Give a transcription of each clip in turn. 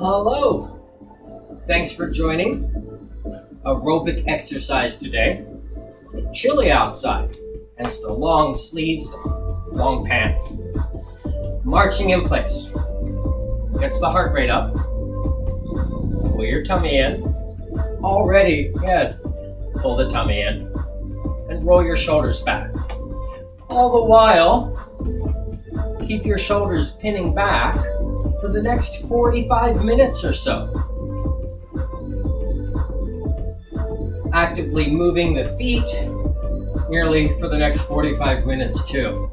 Hello. Thanks for joining. Aerobic exercise today. Chilly outside, hence the long sleeves and long pants. Marching in place. Gets the heart rate up. Pull your tummy in. Already, yes. Pull the tummy in. And roll your shoulders back. All the while, keep your shoulders pinning back for the next 45 minutes or so. Actively moving the feet nearly for the next 45 minutes too.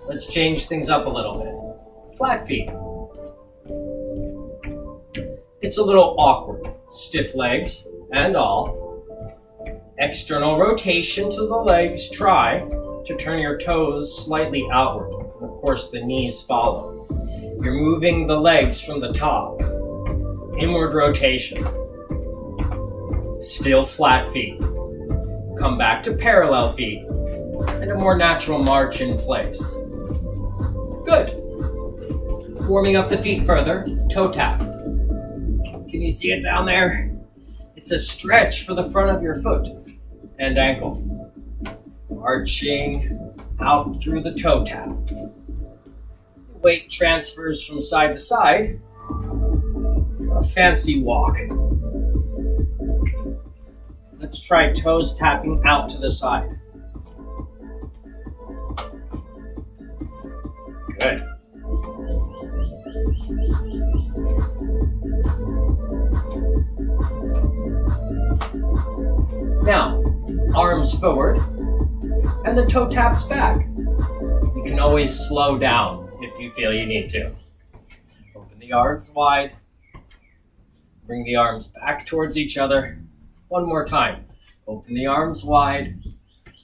Let's change things up a little bit. Flat feet. It's a little awkward. Stiff legs and all. External rotation to the legs. Try to turn your toes slightly outward. Of course, the knees follow. You're moving the legs from the top. Inward rotation. Still flat feet. Come back to parallel feet and a more natural march in place. Good. Warming up the feet further, toe tap. Can you see it down there? It's a stretch for the front of your foot and ankle. Arching out through the toe tap. Weight transfers from side to side. A fancy walk. Let's try toes tapping out to the side. Good. Now, arms forward and the toe taps back. You can always slow down if you feel you need to. Open the arms wide. Bring the arms back towards each other. One more time. Open the arms wide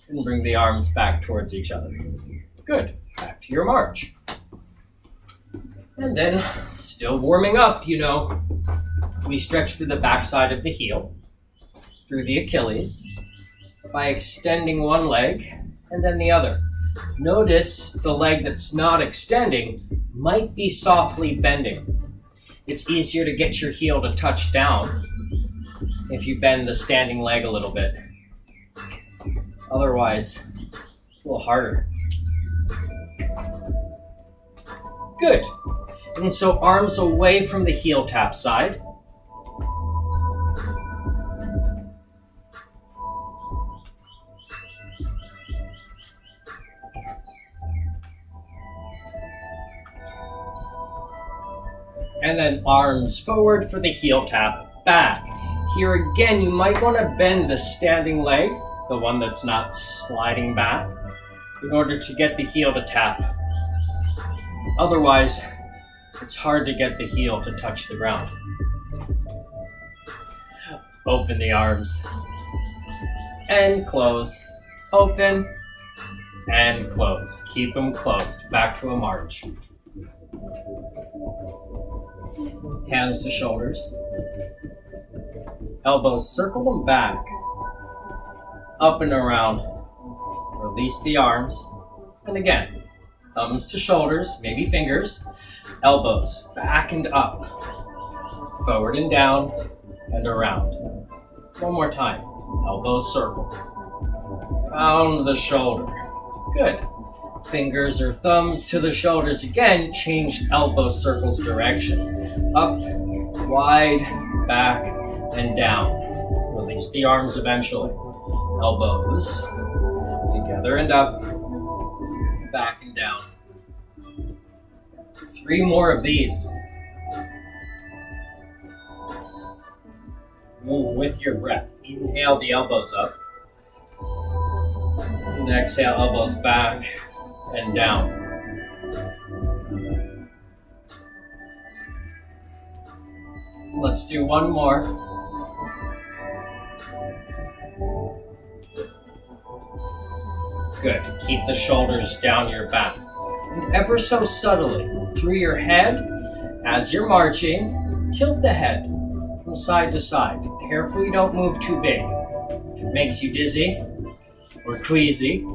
and bring the arms back towards each other. Good. Back to your march. And then, still warming up, we stretch through the backside of the heel, through the Achilles, by extending one leg and then the other. Notice the leg that's not extending might be softly bending. It's easier to get your heel to touch down if you bend the standing leg a little bit. Otherwise, it's a little harder. Good. And so arms away from the heel tap side. And then arms forward for the heel tap back. Here again, you might want to bend the standing leg, the one that's not sliding back, in order to get the heel to tap. Otherwise, it's hard to get the heel to touch the ground. Open the arms and close. Open and close. Keep them closed. Back to a march. Hands to shoulders. Elbows, circle them back. Up and around. Release the arms. And again, thumbs to shoulders, maybe fingers. Elbows, back and up. Forward and down and around. One more time. Elbows circle. Round the shoulder. Good. Fingers or thumbs to the shoulders. Again, change elbow circles direction. Up, wide, back, and down. Release the arms eventually. Elbows together and up, back and down. 3 more of these. Move with your breath. Inhale the elbows up. And exhale, elbows back and down. Let's do one more. Good. Keep the shoulders down your back. And ever so subtly, through your head, as you're marching, tilt the head from side to side. Careful you don't move too big. If it makes you dizzy or queasy,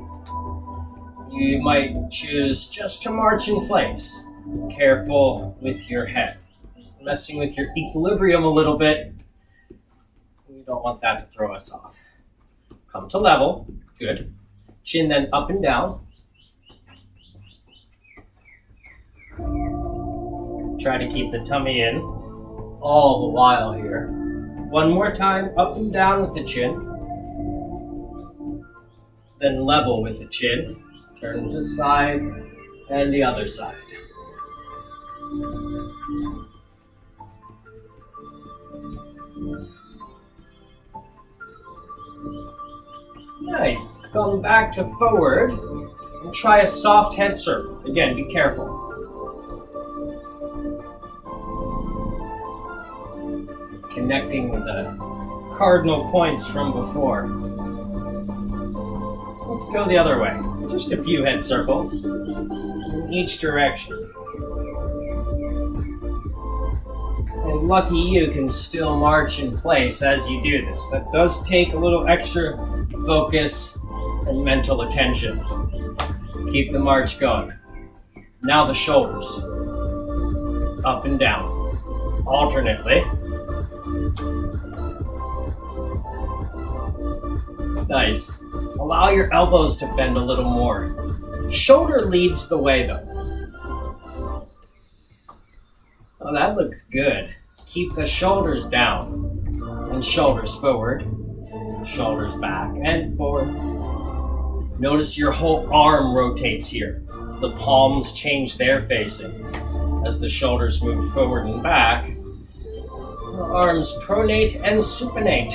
you might choose just to march in place. Careful with your head. messing with your equilibrium a little bit. We don't want that to throw us off. Come to level. Good. Chin then up and down. Try to keep the tummy in all the while here. One more time, up and down with the chin. Then level with the chin. Turn to side and the other side. Nice. Come back to forward and try a soft head circle. Again, be careful. Connecting with the cardinal points from before. Let's go the other way. Just a few head circles in each direction. And lucky you can still march in place as you do this. That does take a little extra focus and mental attention. Keep the march going. Now the shoulders. Up and down. Alternately. Nice. Allow your elbows to bend a little more. Shoulder leads the way though. Oh, that looks good. Keep the shoulders down and shoulders forward, shoulders back and forward. Notice your whole arm rotates here. The palms change their facing. As the shoulders move forward and back, the arms pronate and supinate.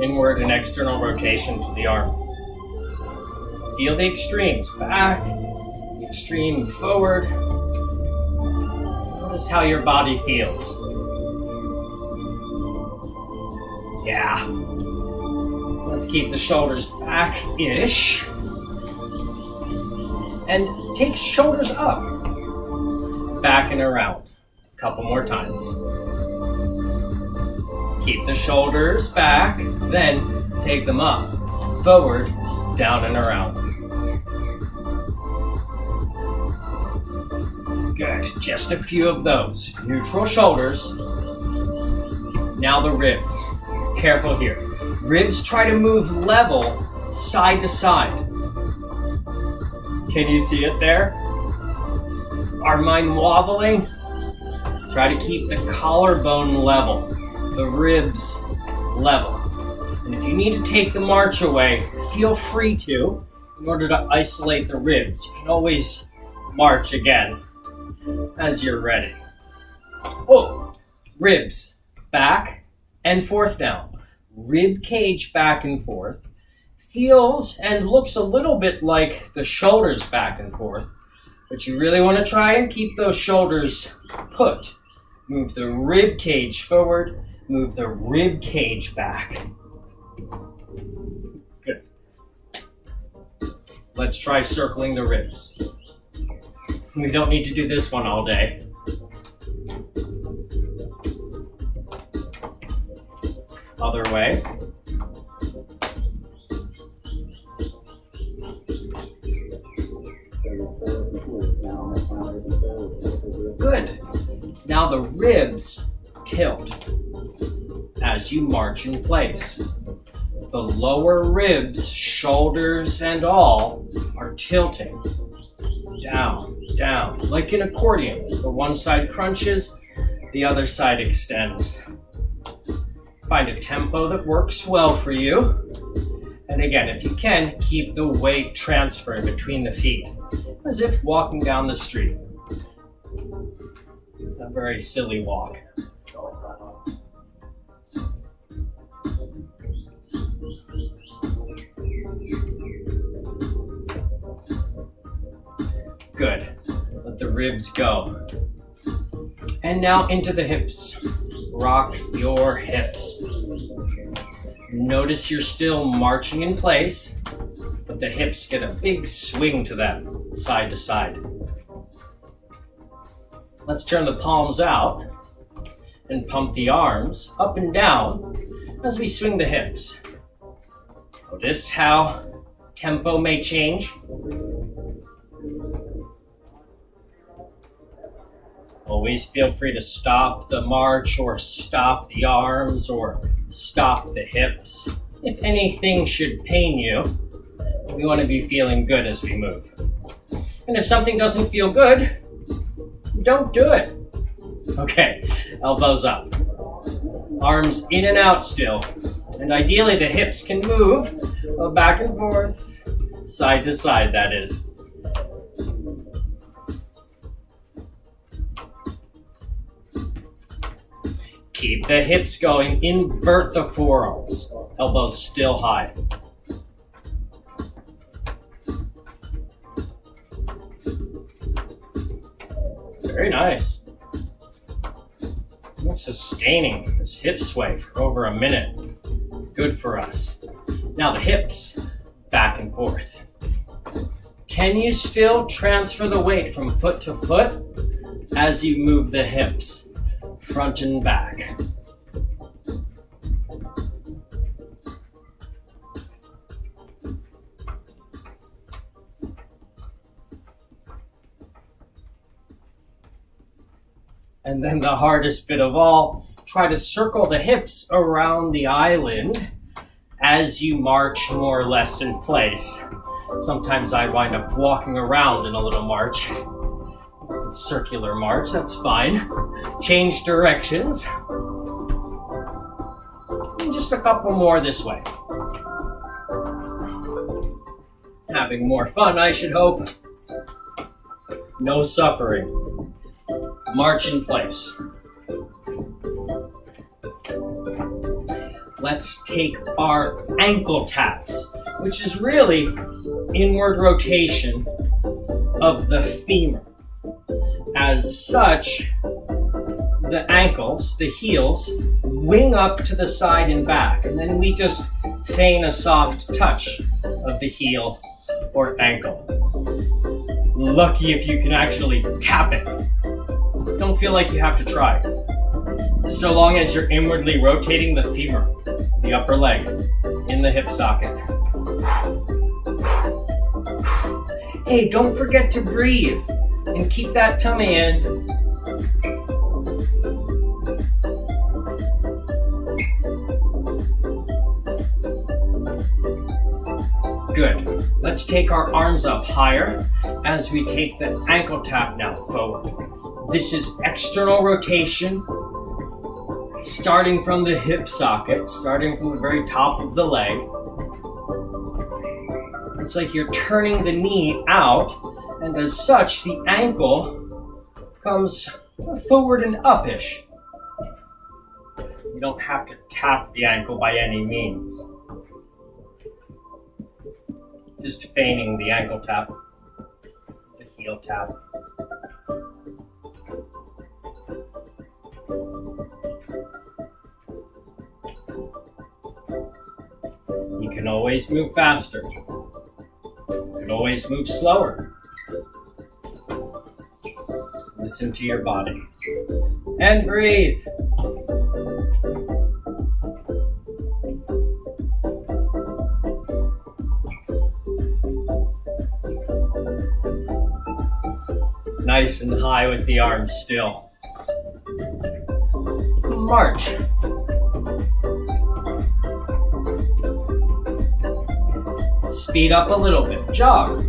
Inward and external rotation to the arm. Feel the extremes back, the extreme forward. Notice how your body feels. Yeah. Let's keep the shoulders back-ish. And take shoulders up. Back and around. A couple more times. Keep the shoulders back, then take them up, forward, down and around. Good, just a few of those. Neutral shoulders. Now the ribs. Careful here. Ribs try to move level, side to side. Can you see it there? Our mind wobbling? Try to keep the collarbone level. The ribs level. And if you need to take the march away, feel free to. In order to isolate the ribs, you can always march again as you're ready. Oh, ribs back and forth now. Rib cage back and forth. Feels and looks a little bit like the shoulders back and forth, but you really want to try and keep those shoulders put. Move the rib cage forward. Move the rib cage back. Good. Let's try circling the ribs. We don't need to do this one all day. Other way. Good. Now the ribs tilt as you march in place. The lower ribs, shoulders and all, are tilting. Down, down, like an accordion. The one side crunches, the other side extends. Find a tempo that works well for you. And again, if you can, keep the weight transferring between the feet, as if walking down the street. A very silly walk. Good. Let the ribs go. And now into the hips. Rock your hips. Notice you're still marching in place, but the hips get a big swing to them, side to side. Let's turn the palms out and pump the arms up and down as we swing the hips. Notice how tempo may change. Always feel free to stop the march or stop the arms or stop the hips. If anything should pain you, we want to be feeling good as we move. And if something doesn't feel good, don't do it. Okay, elbows up. Arms in and out still. And ideally the hips can move back and forth, side to side, that is. Keep the hips going. Invert the forearms. Elbows still high. Very nice. And sustaining this hip sway for over a minute. Good for us. Now the hips, back and forth. Can you still transfer the weight from foot to foot as you move the hips, front and back? And then the hardest bit of all, try to circle the hips around the island as you march more or less in place. Sometimes I wind up walking around in a little march. Circular march, that's fine. Change directions. And just a couple more this way. Having more fun, I should hope. No suffering. March in place. Let's take our ankle taps, which is really inward rotation of the femur. As such, the ankles, the heels, wing up to the side and back, and then we just feign a soft touch of the heel or ankle. Lucky if you can actually tap it. Don't feel like you have to try. So long as you're inwardly rotating the femur, the upper leg, in the hip socket. Hey, don't forget to breathe and keep that tummy in. Good. Let's take our arms up higher as we take the ankle tap now forward. This is external rotation, starting from the hip socket, starting from the very top of the leg. It's like you're turning the knee out, and as such, the ankle comes forward and up-ish. You don't have to tap the ankle by any means. Just feigning the ankle tap, the heel tap. You can always move faster. You can always move slower. Listen to your body. And breathe. Nice and high with the arms still. March. Speed up a little bit. Jog.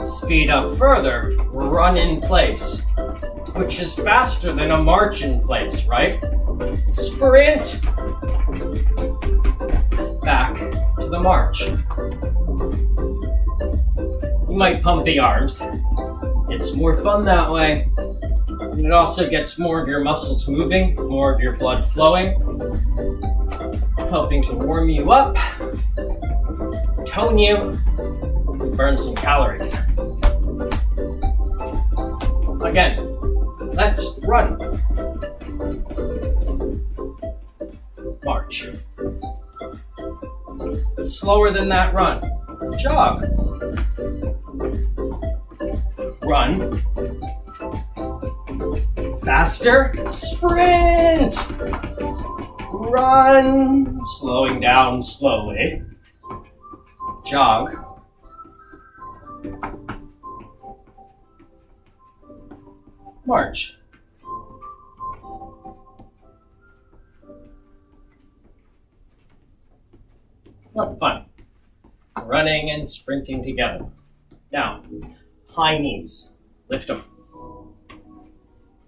Speed up further. Run in place, which is faster than a march in place, right? Sprint. Back to the march. You might pump the arms. It's more fun that way. And it also gets more of your muscles moving, more of your blood flowing, helping to warm you up, tone you, and burn some calories. Again, let's run. March. Slower than that run. Jog. Run. Faster. Sprint. Run. Slowing down slowly. Jog. march. Oh, fun. Running and sprinting together. Now, high knees. Lift them.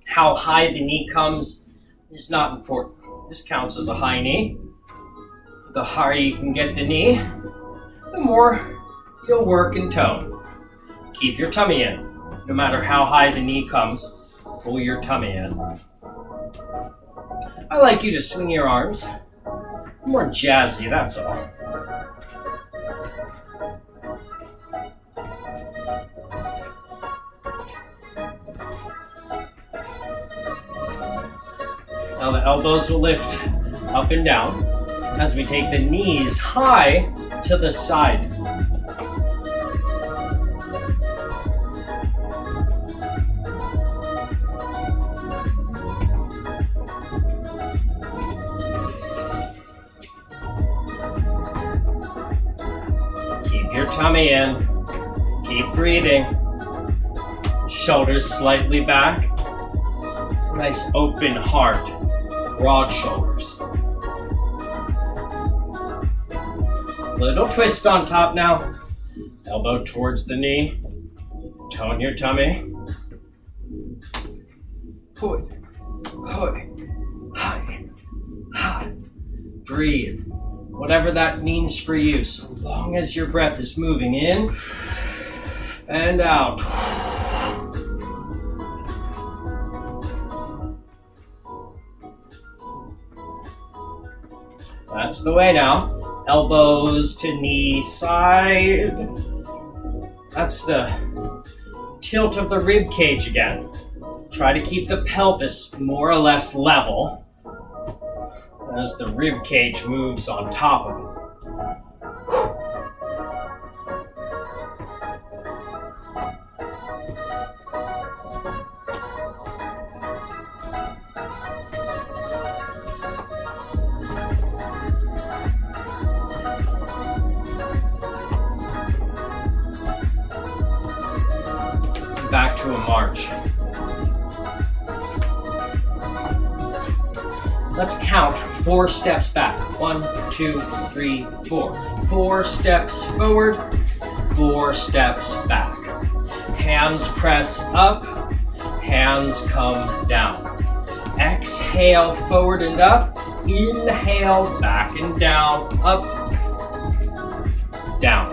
How high the knee comes is not important. This counts as a high knee. The higher you can get the knee, the more you'll work in tone. Keep your tummy in. No matter how high the knee comes, pull your tummy in. I like you to swing your arms. More jazzy, that's all. Now the elbows will lift up and down as we take the knees high to the side. Keep your tummy in. Keep breathing. Shoulders slightly back. Nice open heart. Broad shoulders. Little twist on top now. Elbow towards the knee. Tone your tummy. Hui, hui, hi, ha. Breathe. Whatever that means for you, so long as your breath is moving in and out. That's the way now. Elbows to knee side. That's the tilt of the rib cage again. Try to keep the pelvis more or less level as the rib cage moves on top of it. Back to a march. Let's count 4 steps back. 1, 2, 3, 4. 4 steps forward, 4 steps back. Hands press up, hands come down. Exhale forward and up. Inhale back and down, up, down.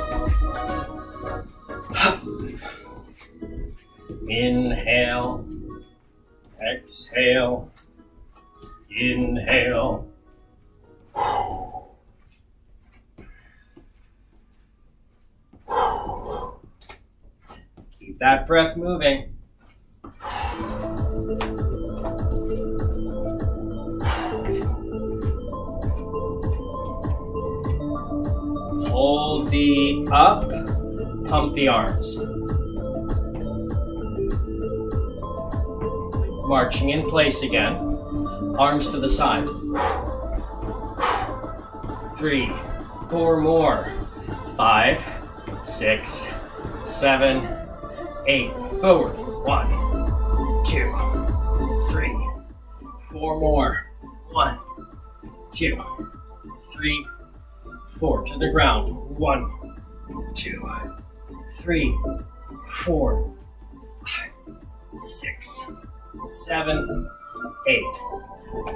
Inhale, exhale, inhale. Keep that breath moving. Hold the up, pump the arms. Marching in place again. Arms to the side. 3, 4 more. 5, 6, 7, 8. Forward. 1, 2, 3. 4 more. 1, 2, 3, 4. To the ground. 1, 2, 3, 4, 5, 6, 7, 8.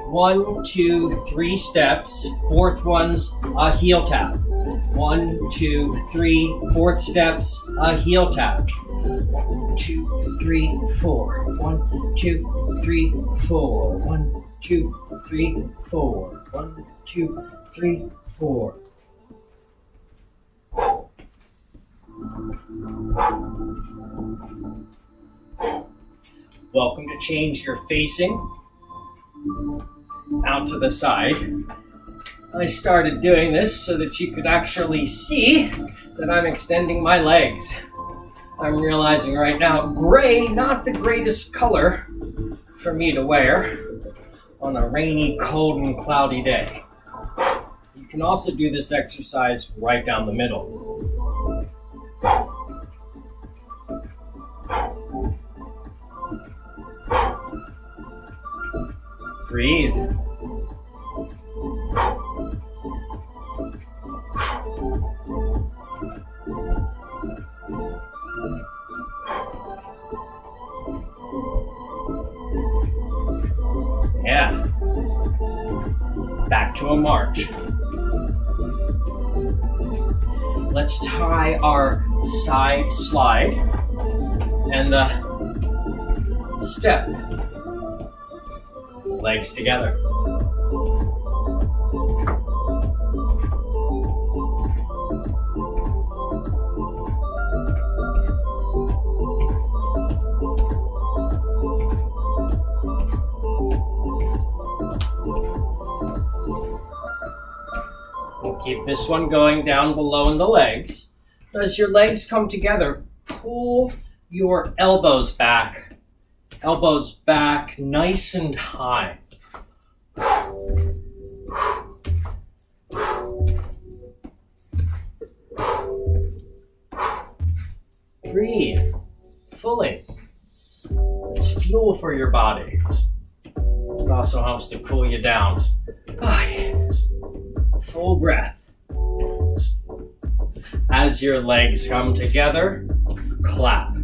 1, 2, 3 steps. 4th one's a heel tap. 1, 2, 3. 4th steps, a heel tap. 1, 2, 3, 4. 1, 2, 3, 4. 1, 2, 3, 4. 1, 2, 3, 4. Welcome to change your facing out to the side. I started doing this so that you could actually see that I'm extending my legs. I'm realizing right now, gray, not the greatest color for me to wear on a rainy, cold, and cloudy day. You can also do this exercise right down the middle. Breathe. Yeah. Back to a march. Let's try our side slide and the step. Legs together. We'll keep this one going down below in the legs. As your legs come together, pull your elbows back. Elbows back nice and high. Breathe fully. It's fuel for your body. It also helps to cool you down. Full breath. As your legs come together, clap.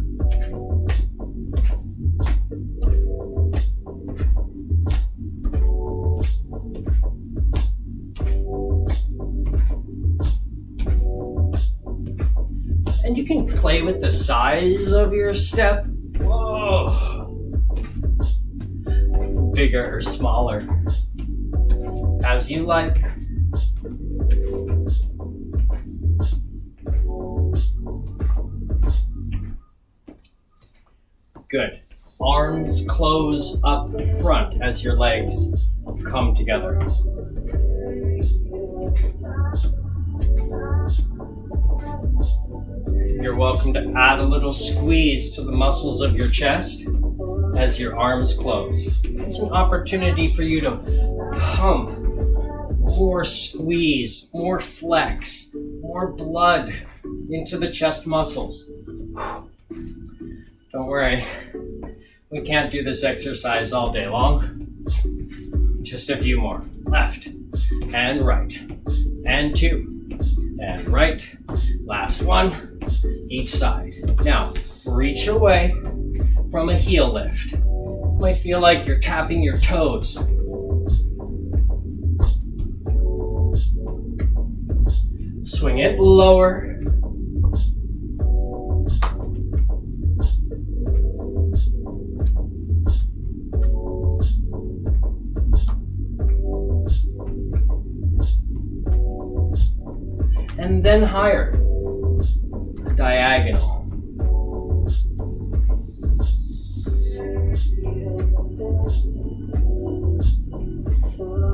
And you can play with the size of your step. Whoa. Bigger or smaller, as you like. Good. Arms close up front as your legs come together. You're welcome to add a little squeeze to the muscles of your chest as your arms close. It's an opportunity for you to pump more squeeze, more flex, more blood into the chest muscles. Don't worry, we can't do this exercise all day long. Just a few more. Left and right and 2 and right. Last one, each side. Now, reach away from a heel lift. You might feel like you're tapping your toes. Swing it lower. And then higher, diagonal.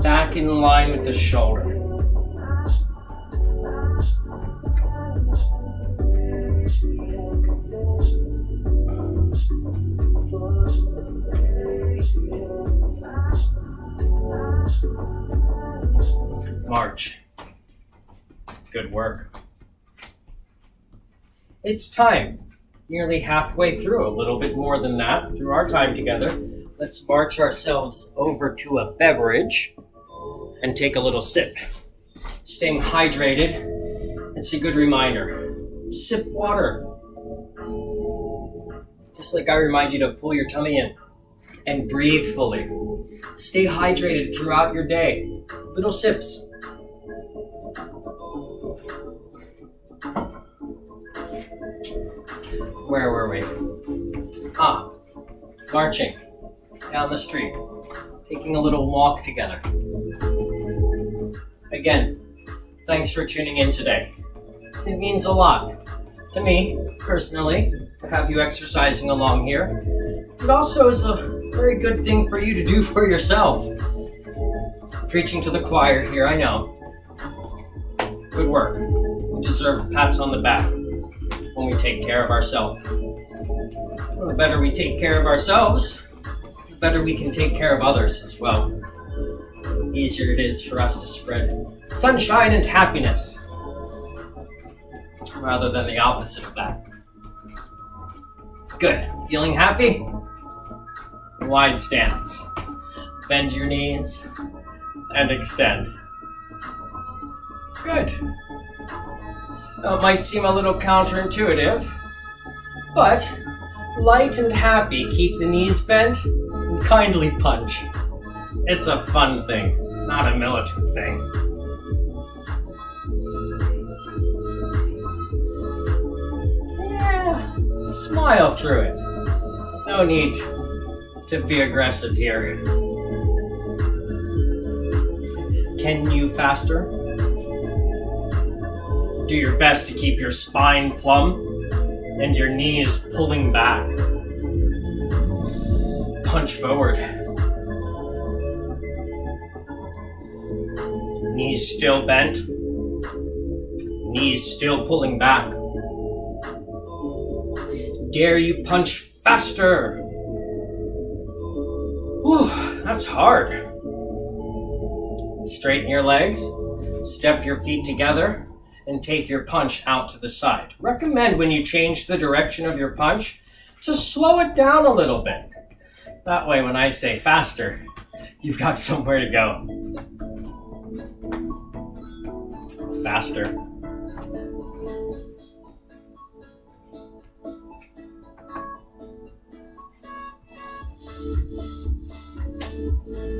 Back in line with the shoulder. March. Good work. It's time. Nearly halfway through, a little bit more than that, through our time together. Let's march ourselves over to a beverage and take a little sip. Staying hydrated, it's a good reminder. Sip water. Just like I remind you to pull your tummy in and breathe fully. Stay hydrated throughout your day. Little sips. Where were we? Marching down the street, taking a little walk together. Again, thanks for tuning in today. It means a lot to me, personally, to have you exercising along here. It also is a very good thing for you to do for yourself. Preaching to the choir here, I know. Good work. We deserve pats on the back when we take care of ourselves. Well, the better we take care of ourselves, the better we can take care of others as well. The easier it is for us to spread sunshine and happiness, rather than the opposite of that. Good. Feeling happy? Wide stance. Bend your knees and extend. Good. Now, it might seem a little counterintuitive, but light and happy, keep the knees bent, and kindly punch. It's a fun thing, not a militant thing. Yeah, smile through it. No need to be aggressive here. Can you faster? Do your best to keep your spine plumb and your knees pulling back. Punch forward. Knees still bent. Knees still pulling back. Dare you punch faster? Whew, that's hard. Straighten your legs, step your feet together, and take your punch out to the side. Recommend when you change the direction of your punch to slow it down a little bit. That way when I say faster, you've got somewhere to go. Faster.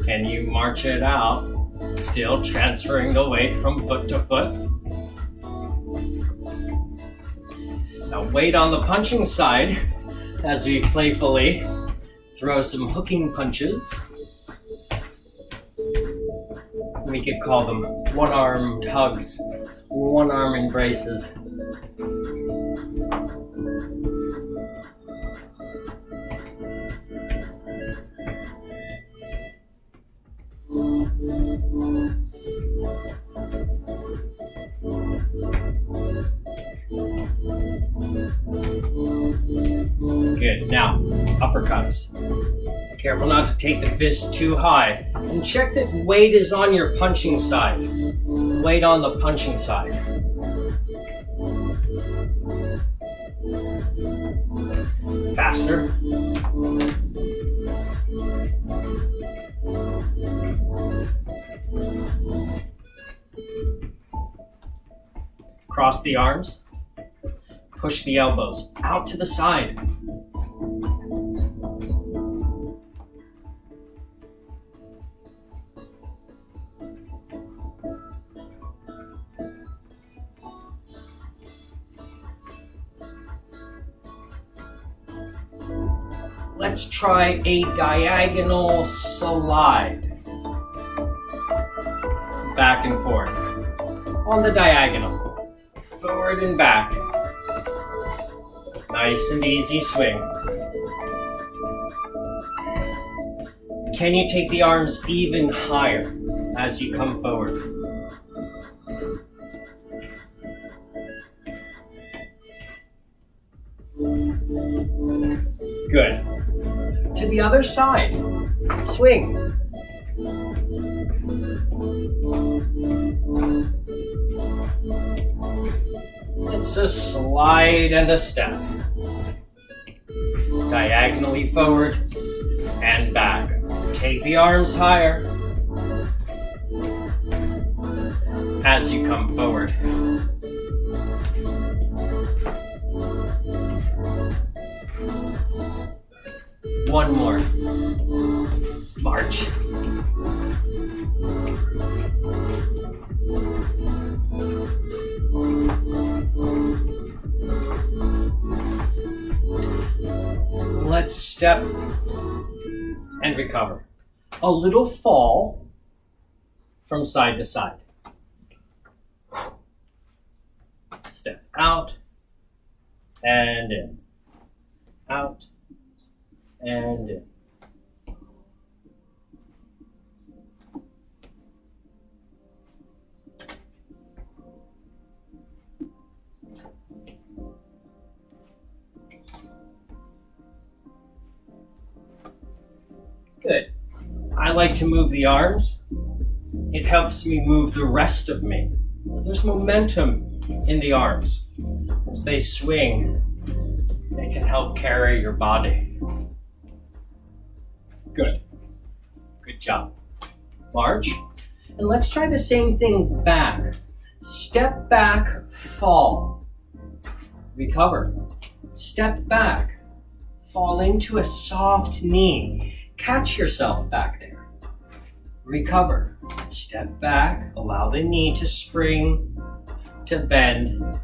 Can you march it out, still transferring the weight from foot to foot? Now weight on the punching side as we playfully throw some hooking punches. We could call them one-armed hugs, one-arm embraces. Good. Now, uppercuts. Careful not to take the fist too high. And check that weight is on your punching side. Weight on the punching side. Faster. Cross the arms. Push the elbows out to the side. Let's try a diagonal slide. Back and forth. On the diagonal. Forward and back. Nice and easy swing. Can you take the arms even higher as you come forward? Good. To the other side. Swing. It's a slide and a step. Diagonally forward and back. Take the arms higher as you come forward. One more. March. Let's step and recover. A little fall from side to side. Step out and in. Out and in. Good. I like to move the arms. It helps me move the rest of me. There's momentum in the arms. As they swing, it can help carry your body. Good. Good job. March. And let's try the same thing back. Step back, fall. Recover. Step back. Fall into a soft knee. Catch yourself back there. Recover. Step back. Allow the knee to spring, to bend,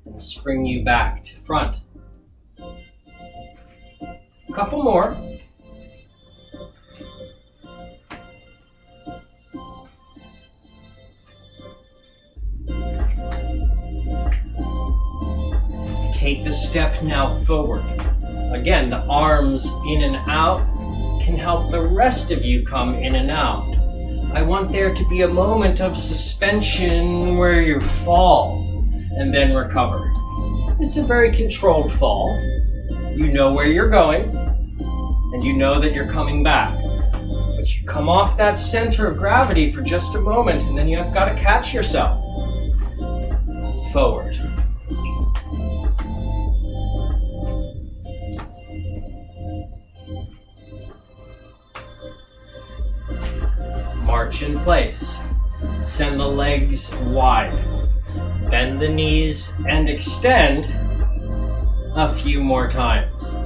and spring you back to front. A couple more. Take the step now forward. Again, the arms in and out can help the rest of you come in and out. I want there to be a moment of suspension where you fall and then recover. It's a very controlled fall. You know where you're going and you know that you're coming back. But you come off that center of gravity for just a moment and then you've got to catch yourself. Forward. March in place. Send the legs wide. Bend the knees and extend a few more times.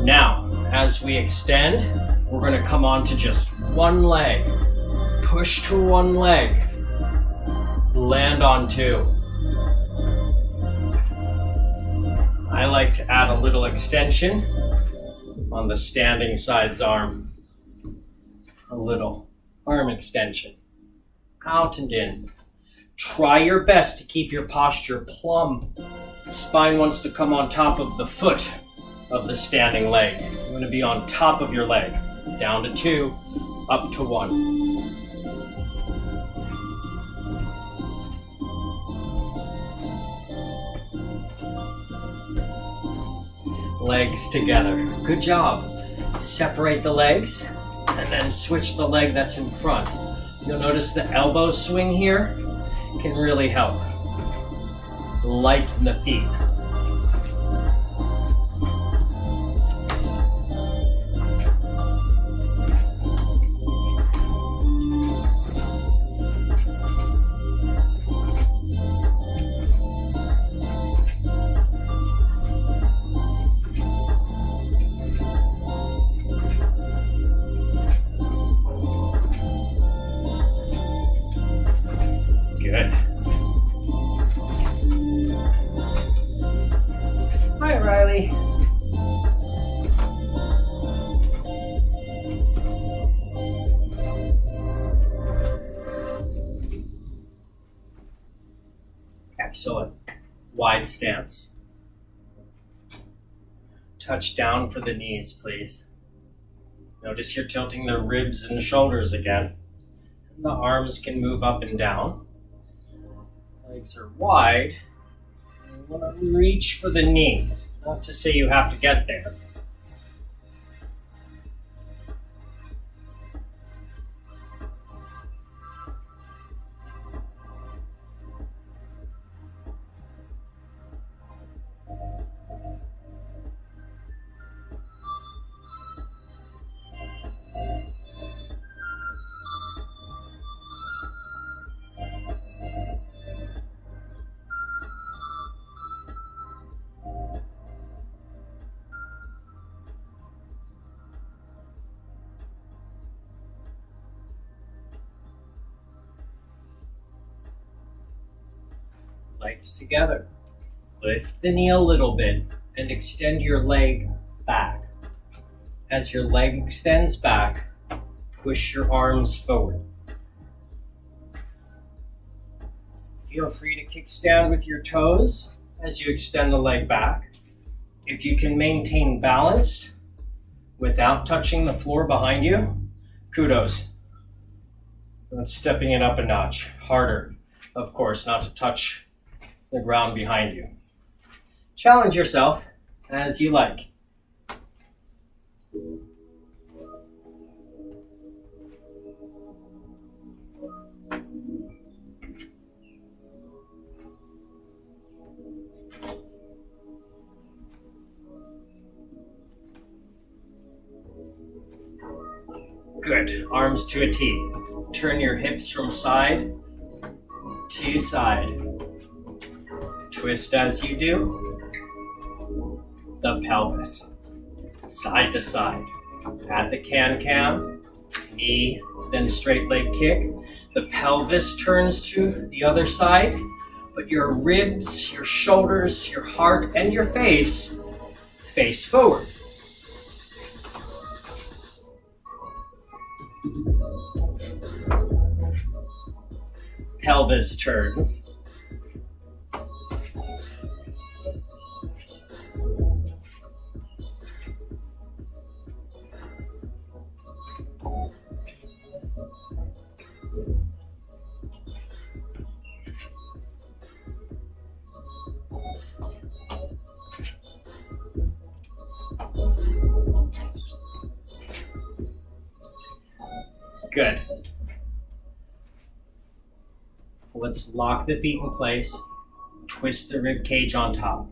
Now, as we extend, we're going to come on to just one leg. Push to one leg. Land on two. I like to add a little extension on the standing side's arm. A little arm extension. Out and in. Try your best to keep your posture plumb. Spine wants to come on top of the foot of the standing leg. You want to be on top of your leg. Down to two, up to one. Legs together. Good job. Separate the legs and then switch the leg that's in front. You'll notice the elbow swing here can really help. Lighten the feet. Good. Hi, Riley. Excellent. Wide stance. Touch down for the knees, please. Notice you're tilting the ribs and shoulders again. The arms can move up and down. Legs are wide. You want to reach for the knee. Not to say you have to get there. Legs together. Lift the knee a little bit and extend your leg back. As your leg extends back, push your arms forward. Feel free to kickstand with your toes as you extend the leg back. If you can maintain balance without touching the floor behind you, kudos. That's stepping it up a notch. Harder, of course, not to touch the ground behind you. Challenge yourself as you like. Good. Arms to a T. Turn your hips from side to side. Twist as you do. The pelvis. Side to side. At the can-can. Knee, then straight leg kick. The pelvis turns to the other side, but your ribs, your shoulders, your heart, and your face forward. Pelvis turns. Good. Let's lock the feet in place. Twist the rib cage on top.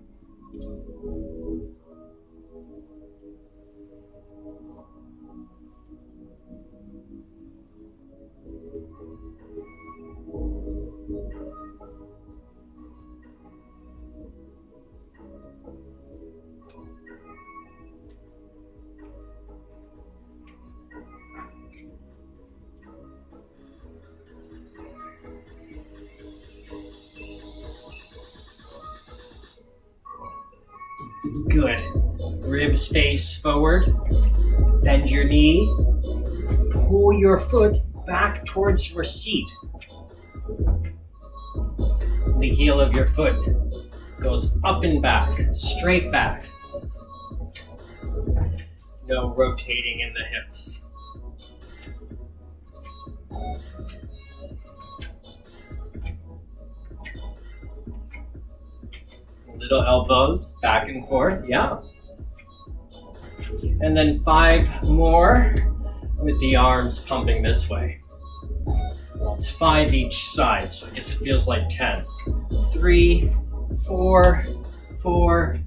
Good. Ribs face forward. Bend your knee. Pull your foot back towards your seat. The heel of your foot goes up and back, straight back. No rotating in the hips. Little elbows back and forth, yeah. And then 5 more with the arms pumping this way. Well, it's 5 each side, so I guess it feels like 10. 3, 4, 4,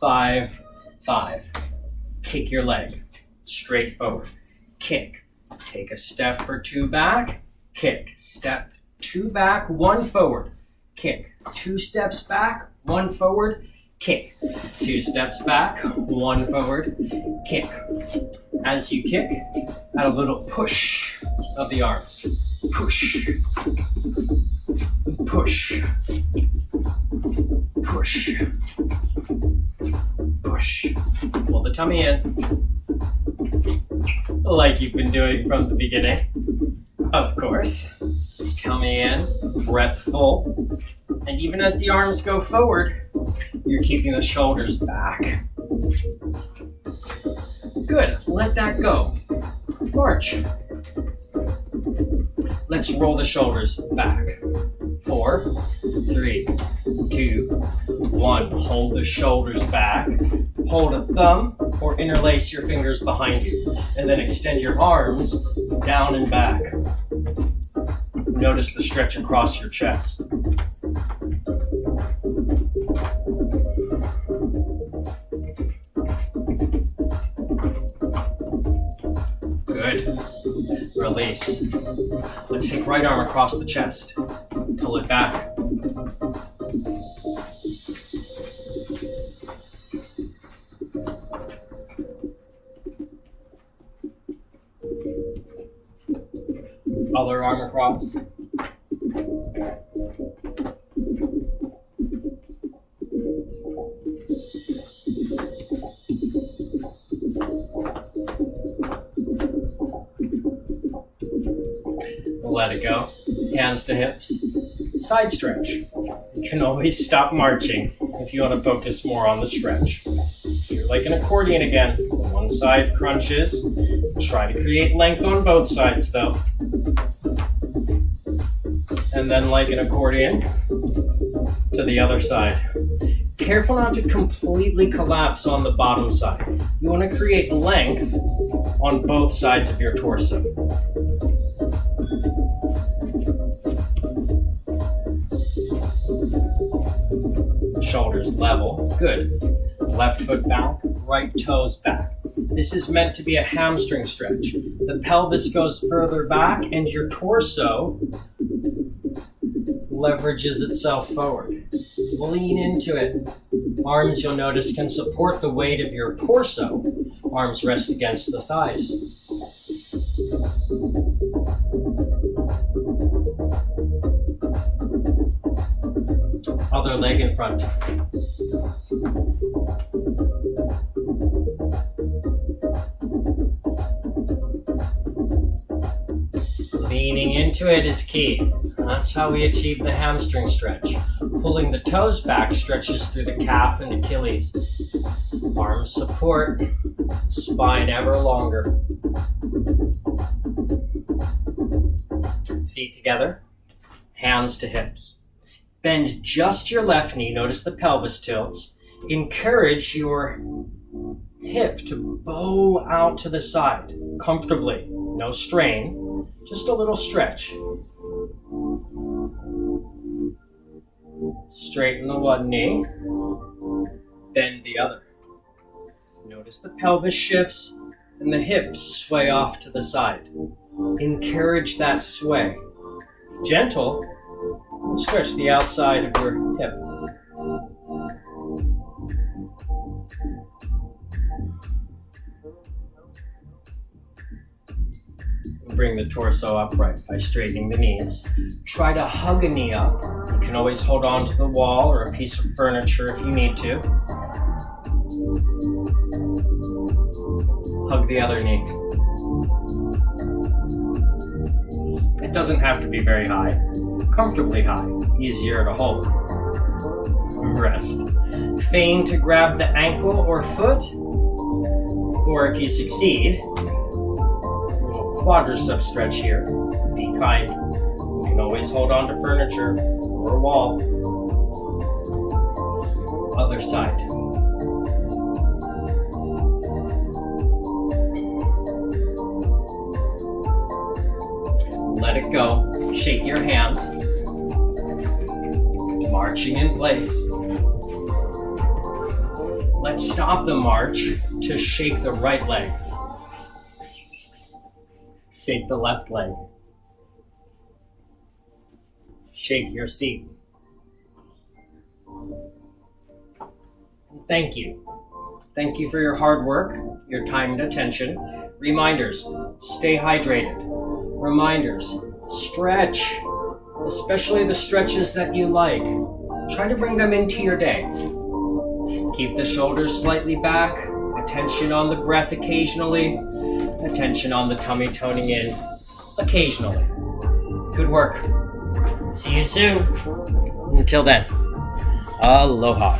5, 5. Kick your leg straight forward. Kick. Take a step or 2 back. Kick. Step 2 back, 1 forward. Kick. 2 steps back, 1 forward. Kick. 2 steps back, 1 forward. Kick. As you kick, add a little push of the arms. Push. Push. Push. Push. Pull the tummy in. Like you've been doing from the beginning. Of course. Tummy in, breath full. And even as the arms go forward, you're keeping the shoulders back. Good, let that go. March. Let's roll the shoulders back. 4, 3, 2, 1. Hold the shoulders back. Hold a thumb or interlace your fingers behind you. And then extend your arms down and back. Notice the stretch across your chest. Good. Release. Let's take right arm across the chest. Pull it back. Other arm across. Let it go. Hands to hips. Side stretch. You can always stop marching if you want to focus more on the stretch. You're like an accordion again. One side crunches. Try to create length on both sides though. And then like an accordion, to the other side. Careful not to completely collapse on the bottom side. You want to create length on both sides of your torso. Shoulders level. Good. Left foot back, right toes back. This is meant to be a hamstring stretch. The pelvis goes further back and your torso leverages itself forward. Lean into it. Arms, you'll notice, can support the weight of your torso. Arms rest against the thighs. Other leg in front. Leaning into it is key. That's how we achieve the hamstring stretch. Pulling the toes back stretches through the calf and Achilles. Arms support, spine ever longer. Feet together, hands to hips. Bend just your left knee, notice the pelvis tilts. Encourage your hip to bow out to the side, comfortably, no strain, just a little stretch. Straighten the one knee, bend the other. Notice the pelvis shifts and the hips sway off to the side. Encourage that sway. Gentle, stretch the outside of your hip. Bring the torso upright by straightening the knees. Try to hug a knee up. You can always hold on to the wall or a piece of furniture if you need to. Hug the other knee. It doesn't have to be very high. Comfortably high. Easier to hold. Rest. Feign to grab the ankle or foot. Or if you succeed, quadricep stretch here. Be kind. You can always hold on to furniture or a wall. Other side. Let it go. Shake your hands. Marching in place. Let's stop the march to shake the right leg. Shake the left leg. Shake your seat. And thank you. Thank you for your hard work, your time and attention. Reminders, stay hydrated. Reminders, stretch, especially the stretches that you like. Try to bring them into your day. Keep the shoulders slightly back, attention on the breath occasionally, attention on the tummy toning in occasionally. Good work. See you soon. Until then, aloha.